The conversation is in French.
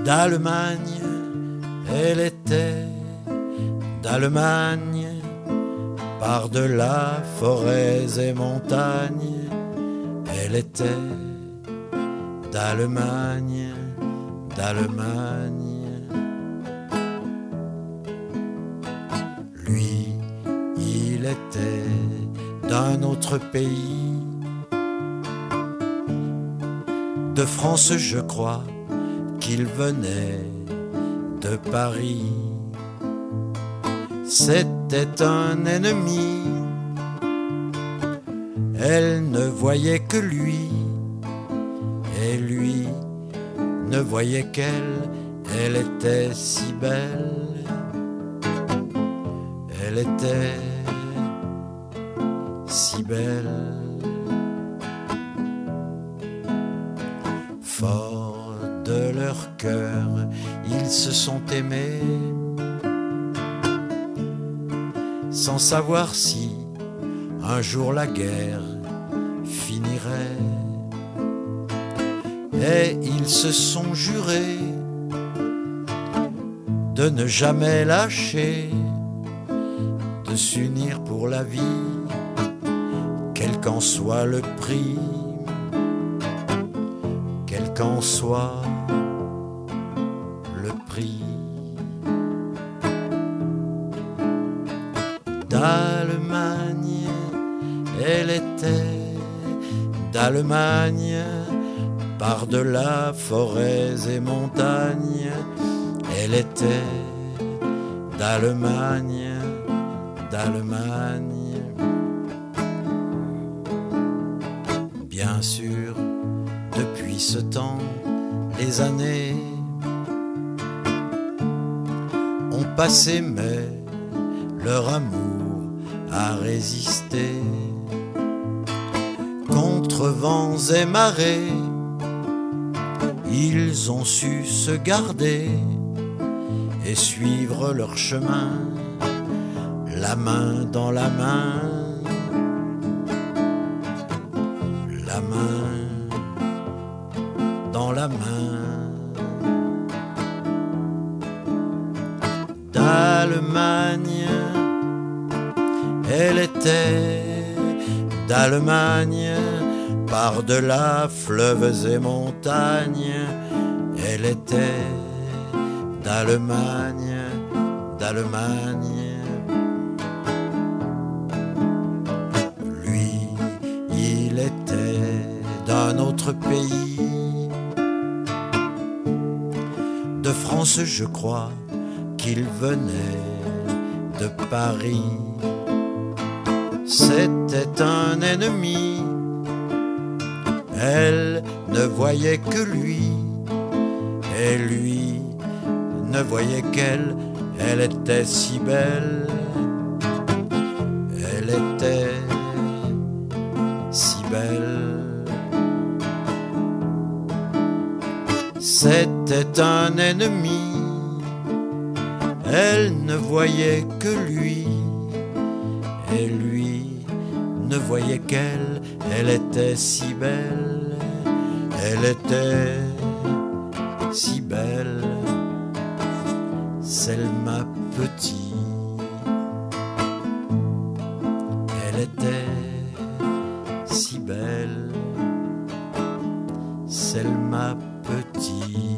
d'Allemagne, elle était d'Allemagne, par-delà forêts et montagnes, elle était d'Allemagne, d'Allemagne. Lui, il était d'un autre pays, de France je crois qu'il venait de Paris. C'était un ennemi, elle ne voyait que lui, et lui ne voyait qu'elle, elle était si belle, elle était si belle. Forts de leur cœur, ils se sont aimés, sans savoir si un jour la guerre finirait. Et ils se sont jurés de ne jamais lâcher, de s'unir pour la vie, quel qu'en soit le prix, quel qu'en soit le prix. D'Allemagne, elle était d'Allemagne, par-delà forêts et montagnes, elle était d'Allemagne, d'Allemagne. Bien sûr, depuis ce temps, les années ont passé, mais leur amour a résisté contre vents et marées. Ils ont su se garder et suivre leur chemin, la main dans la main, la main dans la main. D'Allemagne, elle était d'Allemagne, par-delà fleuves et montagnes, elle était d'Allemagne, d'Allemagne. Lui, il était d'un autre pays, de France je crois qu'il venait de Paris. C'était un ennemi, elle ne voyait que lui, et lui ne voyait qu'elle, elle était si belle, elle était si belle. C'était un ennemi, elle ne voyait que lui, et lui ne voyait qu'elle, elle était si belle, elle était si belle, Selma Petit. Elle était si belle, Selma Petit.